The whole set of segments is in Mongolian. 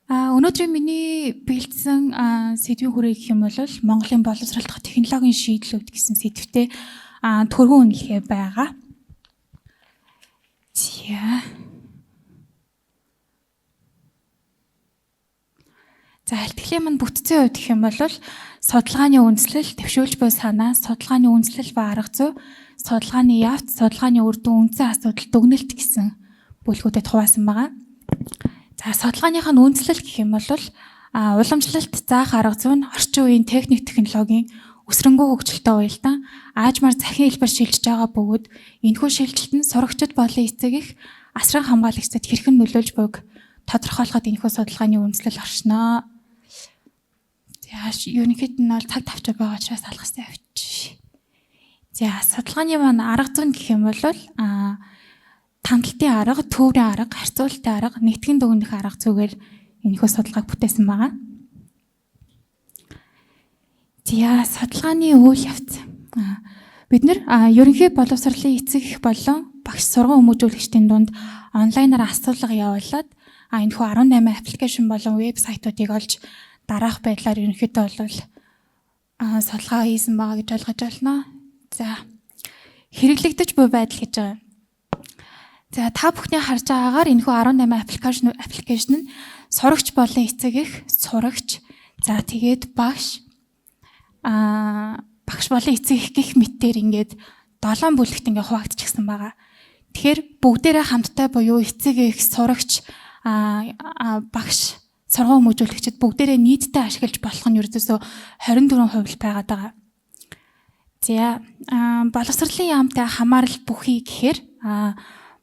Өнөөдрийн миний бэлдсэн сэдвийн хүрээ гэх юм бол Монголын боловсролдох технологийн шийдлүүд гэсэн сэдвтэ түргэн үнэлгээ байгаа. За хэлтгэлийн мань бүтцийн хувьд гэх юм бол судалгааны үндэслэл, төвшүүлж буй санаа, судалгааны үндэслэл ба арга зүй, судалгааны явц, судалгааны үр дүн, үндсэн асуудал, дүгнэлт гэсэн бүлгүүдэд хуваасан байгаа. За судалгааных нь үндэслэл гэх юм бол уламжлалт, заах арга зүй нь орчин үеийн техник технологийн өсрөнгөө хөгжилтэй уялдан аажмаар захин хэлбэр шилжиж байгаа бөгөөд энэхүү шилжилт нь сурагчид болон эцэг их асран хамгаалагчдад хэрхэн нөлөөлж буйг тодорхойлоход энэхүү судалгааны үндэслэл оршноо. За ерөнхийд нь бол цаг тавьж байгаа учраас алгастай авчиж. За судалгааны маань арга зүй гэх юм бол тандалтын арга, төврийн арга, харьцуулалтын арга, нэгтгэн дүгнэх арга зүгээр энэхүү судалгааг бүтээсэн байгаа. За судалгааны үйл явц. Бид нэр ерөнхий боловсролын эцэг их болон багш сургууль хүмүүжүүлэгчдийн дунд онлайнаар асуулга явуулаад энэхүү 18 аппликейшн болон вебсайтуудыг олж дараах байдлаар ерөнхийдөө бол судалгаа хийсэн байгаа гэж ойлгож байна. За хэрэглэгдэж буй байдал гэж байгаа. За та бүхний харж байгаагаар энэхүү 18 аппликейшн нь сурагч болон эцэг их, сурагч, за тэгээд багш болон эцэг их гих мэтээр ингээд 7 бүлэгт ингээд хуваагдчихсан байгаа. Тэгэхээр бүгдээрээ хамтдаа буюу эцэг их, сурагч, багш, сургууль хүмүүжүүлэгчид бүгдээрээ нийтдээ ашиглаж болох нь ердөөсөө 24% байгаад байгаа. За боловсролын яамтай хамаарал бүхий гэхээр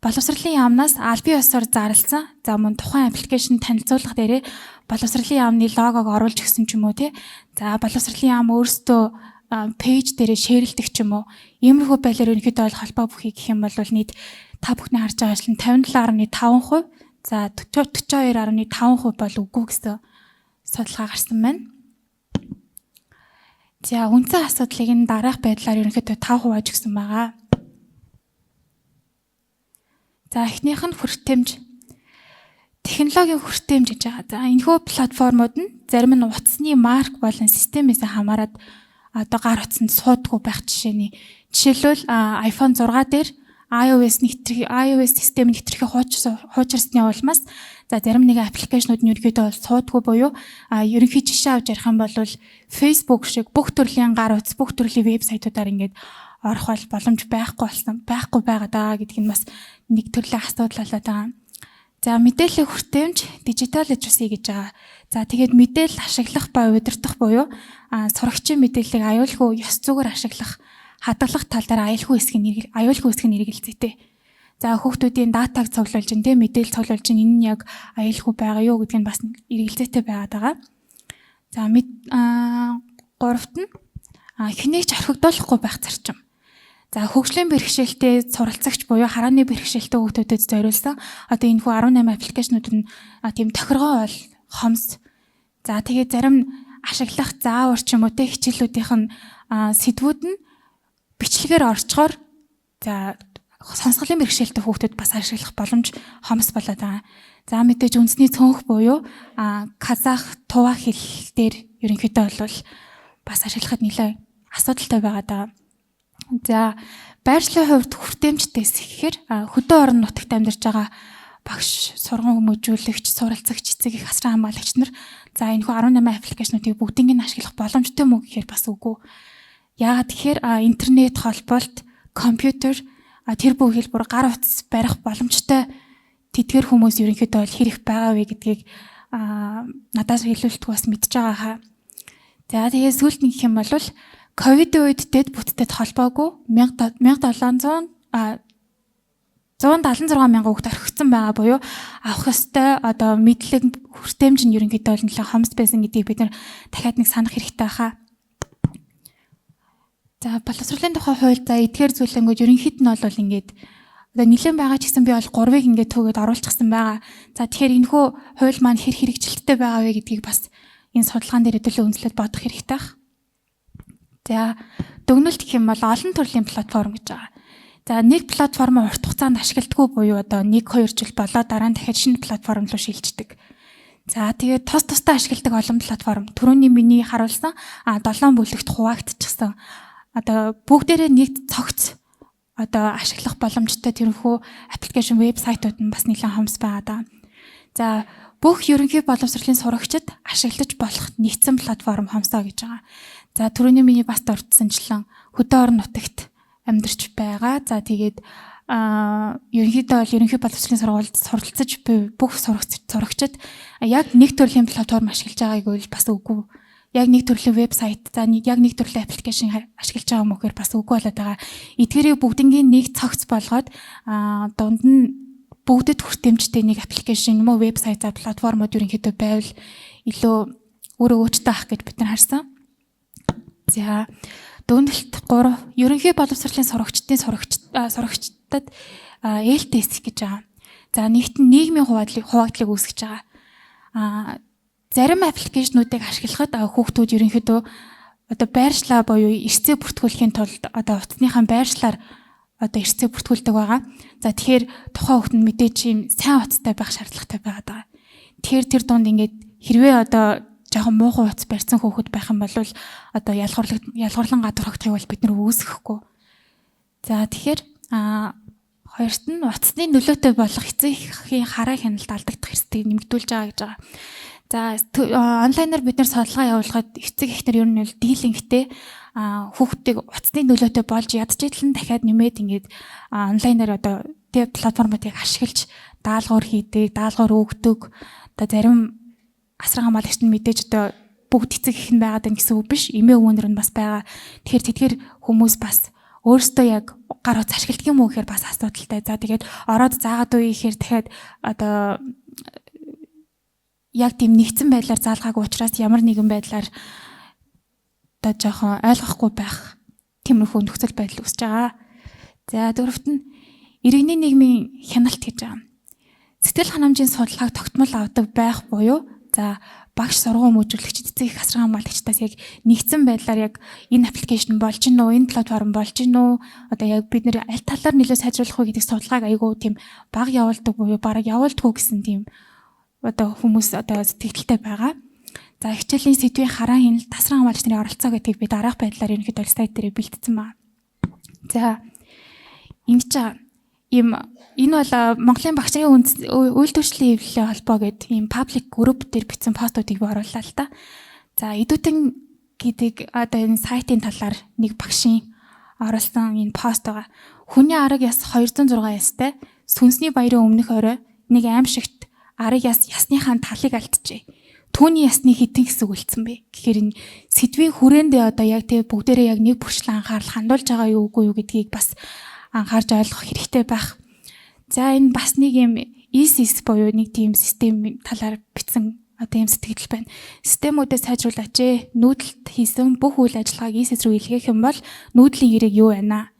боловсролын яамнаас аль бие усаар зарласан. За мөн тухайн аппликейшн танилцуулах дээрээ боловсролын яамны логог оруулж өгсөн ч юм уу тий. За боловсролын яам өөрсдөө пэйж дээрээ шеэрлдэг ч юм уу. Иймэрхүү байдлаар ерөнхийдөө бол холбоо бүхий гэх юм бол нийт та бүхний харж байгаа ажил нь 57.5%. За 42.5% бол үгүй гэсэн судалгаа гарсан байна. За үндсэн асуудлыг нь дараах байдлаар ерөнхийдөө 5% өгсөн байгаа. За эхнийх нь хүртээмж. Технологийн хүртээмж гэж байгаа. За энэхүү платформуд нь зарим нь утасны марк болон системээс хамаарат гар утсанд суудгүй байх жишээний. Жишээлбэл iPhone 6 дээр iOS систем нэвтрэх хуучирсны улмаас за зарим нэгэн аппликейшнууд нь ерөнхийдөө суудгүй буюу ерөнхий жишээ авч ярих юм бол Facebook шиг бүх төрлийн гар утас, бүх төрлийн вебсайтуудаар ингээд орох боломж байхгүй байгаад байгаа гэдг нь бас нэг төрлийн асуудал болоод байгаа. За мэдээллийн хүртээмж digital literacy гэж байгаа. За тэгээд мэдээлэл ашиглах ба удирдах буюу сурагчийн мэдээллийг аюулгүй ёс зүгээр ашиглах, хадгалах тал дээр аюулгүй хэсэг нь эргэлзээтэй. За хүүхдүүдийн датаг цуглуулж ин тэ мэдээлэл цуглуулж ин энэ нь яг аюулгүй байгаа юу гэдг нь бас эргэлзээтэй байгаад байгаа. За гуравт нь хэнийг ч орхигдуулахгүй байх зарчим. За хөгжлийн бэрхшээлтэй суралцагч буюу харааны бэрхшээлтэй хүүхдүүдэд зориулсан одоо энэхүү 18 аппликейшнууд нь тийм тохиргоо бол хомс. За тэгээд зарим ашиглах заавар ч юм уу те хичээлүүдийнх нь сэдвүүд нь бичлэгээр орчгоор за сонсголын бэрхшээлтэй хүүхдүүд бас ашиглах боломж хомс болоод байгаа. За мэдээж үндэсний цөөнх буюу казах, тува хэл дээр ерөнхийдөө бол бас ашиглахад нэлээд асуудалтай байгаад байгаа. За байршлын хувьд хүртээмжтэйс гэхээр хөдөө орон нутагт амьдарч байгаа багш, сургууль хүмүүжүүлэгч, суралцагч, эцэг их асран хамгаалагч нар за энэхүү 18 аппликейшнуудыг бүгднийг нь ашиглах боломжтой мүү гэхээр бас үгүй. Яагаад тэгэхээр интернет холболт, компьютер тэр бүх хэлбэр гар утас барих боломжтой тэтгэр хүмүүс ерөнхийдөө хэрэг байгаа вэ гэдгийг надаас хэлүүлэлт бас мэдж байгаа хаа. За тэгээд сүүлд нь гэх юм бол ковидын үед дэд бүтцэд холбоогүй 176 мянган хүүхэд орхигдсон байгаа буюу авах ёстой одоо мэдлэг хүртээмж нь ерөнхийдөө нэлээд хомс байсан гэдгийг бид нар дахиад нэг санах хэрэгтэй хаа. За боловсролын тухай хууль за эдгээр зүйлэнгүүд ерөнхийд нь бол ингээд одоо нэлээд байгаа ч гэсэн би бол 3-ыг ингээд төгөөд оруулчихсан байгаа. За тэгэхээр энэхүү хууль маань хэр хэрэгжилттэй байгаа вэ гэдгийг бас энэ судалгаан дээр өдөрлөө үнэлээд бодох хэрэгтэй байна. За дүгнэлт гэх юм бол олон төрлийн платформ гэж байгаа. За нэг платформ урт хугацаанд ашигладаггүй буюу одоо 1-2 жил болоод дараа нь дахиад шинэ платформ руу шилждэг. За тэгээд тусдаа ашигладаг олон платформ. Түрүүний миний харуулсан 7 бүлэгт хуваагдчихсан. Одоо бүгдээрээ нэг цогц ашиглах боломжтой тэрхүү аппликейшн вебсайтууд нь бас нэлээд хомс байгаа даа. За бүх ерөнхий боловсролын сурагчид ашиглаж болох нэгдсэн платформ хомсоо гэж байгаа. За түрүүний миний бас дурдсанчлан хөдөө орон нутагт амьдарч байгаа. За тэгээд ерөнхийдөө бол ерөнхий боловсролын сургуульд суралцаж буй бүх сурагчид яг нэг төрлийн платформ ашиглаж байгааг бол бас үгүй. Яг нэг төрлийн вебсайт, за яг нэг төрлийн аппликейшн ашиглаж байгаа юм ухээр бас үгүй болоод байгаа. Эдгээрийг бүгднийг нэг цогц болгоод дунд нь бүгдэд хүртээмжтэй нэг аппликейшн юм уу вебсайт за платформуд ерөнхийдөө байвал илүү өөрөө өөчтэй ах гэж бид нар харсан. За дүгнэлт 3 ерөнхий боловсролын сурагчдад LTS гэж байгаа. За нэгт нийгмийн хуваалдлыг үүсгэж байгаа. Зарим аппликейшнуудыг ашиглахад хүүхдүүд ерөнхийдөө байршлаа буюу эрсцээ бүртгүүлэхийн тулд утасныхаа байршлаар эрсцээ бүртгүүлдэг байгаа. За тэгэхээр тухайн хүүхэд нь мэдээж юм сайн утастай байх шаардлагатай байгаа. Тэгэхээр тэр дунд ингээд хэрвээ жоохон муухай утас барьсан хүүхэд байх юм бол ялгуурлан гадуурхагдахыг бол бид нар үүсгэхгүй. За тэгэхээр хоёрт нь утасны нөлөөтэй болох эцэгхийн хараа хяналт алдагдах эрсдлийг нэмэгдүүлж байгаа гэж байгаа. За онлайнаар бид нар судалгаа явуулахад эцэг эхнэр ер нь бол дийлэнхтэй хүүхдийг утасны нөлөөтэй болж ядчийлэн дахиад нэмээд ингээд онлайнаар тэг платформуудыг ашиглаж даалгавар хийдэг, даалгавар өгдөг. Зарим асар хамгаалагч нь мэдээж бүгд эцэг эхнэр байгаад байна гэсэн үг биш. Эмээ өвгөнөр нь бас байгаа. Тэгэхээр тэдгээр хүмүүс бас өөрсдөө яг гар утас ашигладаг юм уу гэхээр бас асуудалтай. За тэгээд ороод заагаад уу ихээр дахиад яг тийм нэгдсэн байдлаар заалгаагүй учраас ямар нэгэн байдлаар жоохон ойлгохгүй байх тиймэрхүү нөхцөл байдал үүсэж байгаа. За дөрөвт нь иргэний нийгмийн хяналт гэж байгаа. Сэтгэл ханамжийн судалгааг тогтмол авдаг байх буюу за багш сургууль мөжүүлэгч эцэг их асар хамгаалагчдаас яг нэгдсэн байдлаар яг энэ аппликейшн болж гин үү, энэ платформ болж гин үү, яг бид нэр аль талаар нөлөө сайжруулах вэ гэдэг судалгааг айгүй тийм бага явуулдаг буюу бараг явуулдаггүй гэсэн тийм хүмүүс сэтгэлтэй байгаа. За хичээлийн сэдвийн хараа хяналт тасран хамгаалагч нарын оролцоо гэдгийг би дараах байдлаар ерөнхийдөө сайт дээр бэлтгэсэн байна. За энэ бол Монголын багш нарын үйлдвэрчлийн хэвлэлийн холбоо гэдэг ийм паблик групп дээр бичсэн постуудыг би орууллаа л да. За эдүүтэн гэдэг энэ сайтын талаар нэг багшийн оруулсан энэ пост байгаа. Хүний арга яс 206 ястай сүнсний баярын өмнөх орой нэг аимшигт арга ясныхаа талыг алдчихэ. Түүний ясны хитэн хэсэг үлдсэн бэ. Тэгэхээр энэ сэдвийн хүрээндээ яг тэг бүгдээрээ яг нэг бүрчлэн анхаарал хандуулж байгаа юу үгүй юу гэдгийг бас анхаарч ойлгох хэрэгтэй байх. За энэ бас нэг юм ESIS буюу нэг тийм систем талаар бичсэн ийм сэтгэл байна. Системүүдээ сайжруулаач. Нүүдэлт хийсэн бүх үйл ажиллагааг ESIS рүү илгээх юм бол нүүдлийн хэрэг юу байна?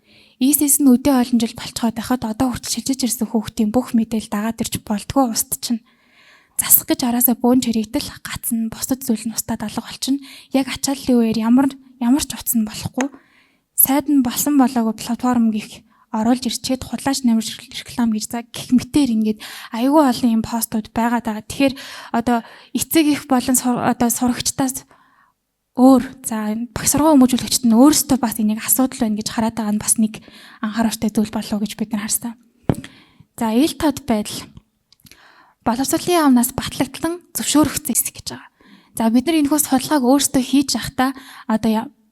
ESIS нь өдөө олон жил болцоход байхад одоо хүртэл шилжиж ирсэн хүүхдийн бүх мэдээлэл дагаад ирж болдгоо устд чинь. Засах гэж араасаа бөөн чирэгдэл гацна бусад зүйл нь устдад алга болчихно. Яг ачааллын үеэр ямар ч утас нь болохгүй. Сайд нь болсон болоогүй платформ гих оруулж ирчээд худлаач намж реклам гэж за гих мэтэр ингээд аюул олон юм постууд байгаа даа. Тэгэхээр эцэг их болон сурагчдаас өөр за багш сургууль хүмүүжүүлэгчд нь өөрсдөө бас энийг асуудал байна гэж хараад байгаа нь бас нэг анхааруултай зүйл болов уу гэж бид нар харсан. За ил тод байдал боловсролын яамнаас батлагдлан зөвшөөрөгдсөн хэсэг гэж байгаа. За бид нар энэхүү судалгааг өөрсдөө хийж явахдаа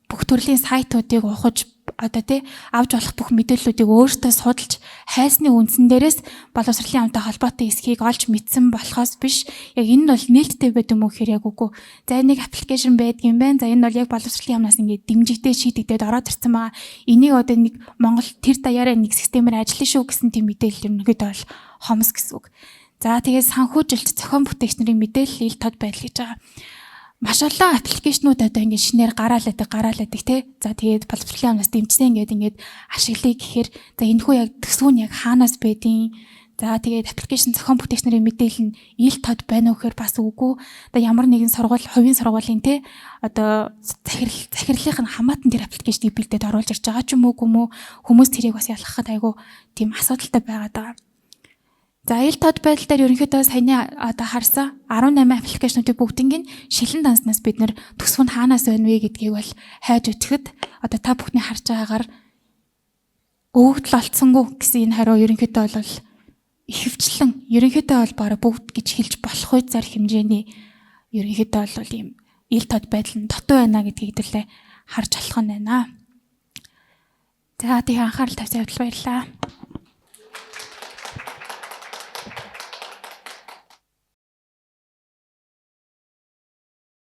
бүх төрлийн сайтуудыг ухаж авч болох бүх мэдээллүүдийг өөртөө судалж хайсны үндсэн дээрээс боловсролын яамтай холбоотой эсхийг олж мэдсэн болохоос биш яг энэ нь бол нээлттэй байд юм уу гэхээр яг үгүй. За нэг аппликейшн байдгийн байна. За энэ бол яг боловсролын яамнаас ингээд дэмжигдээ шийдэгдээд ороод ирсэн байгаа. Энийг нэг Монгол тэр даяараа нэг системээр ажиллана шүү гэсэн тийм мэдээлэл ерөнхийдөө бол хомс гэсэн үг. За тэгээд санхүүжилт зохион бүтээгч нарын мэдээлэл ил тод байдал гэж байгаа. Маш олон аппликейшнууд ингээд шинээр гараалаадаг тий. За тэгээд боловсролын яамнаас дэмжсэн ингээд ашиглая гэхээр за энэхүү яг төсөв нь яг хаанаас байдیں۔ За тэгээд аппликейшн зохион бүтээгч нарын мэдээлэл нь ил тод байна уу гэхээр бас үгүй. Ямар нэгэн хувийн сургуулийн тий захирлынх нь хамаатан тэр аппликейшнийг бэлдээд оруулж ирж байгаа ч юм уу хүмүүс тэрийг бас ялгахад айгүй тийм асуудалтай байгаад байгаа. За ил тод байдал дээр ерөнхийдөө саяны одоо харсан 18 аппликейшнуудыг бүгднийг шилэн данснаас бид нэр төсөв нь хаанаас байна вэ гэдгийг бол хайж үтгэхэд одоо та бүхний харж байгаагаар өвөгдөл олцсонгүй гэсэн энэ хариу ерөнхийдөө бол ихэвчлэн ерөнхийдөө бол бараг бүгд гэж хэлж болох үе зар хэмжээний ерөнхийдөө бол ийм ил тод байдал нь дотоо байна гэдгийг хэдүүлээ харж болох нь байна. За тийм анхаарал тавьсан явдал баярлалаа.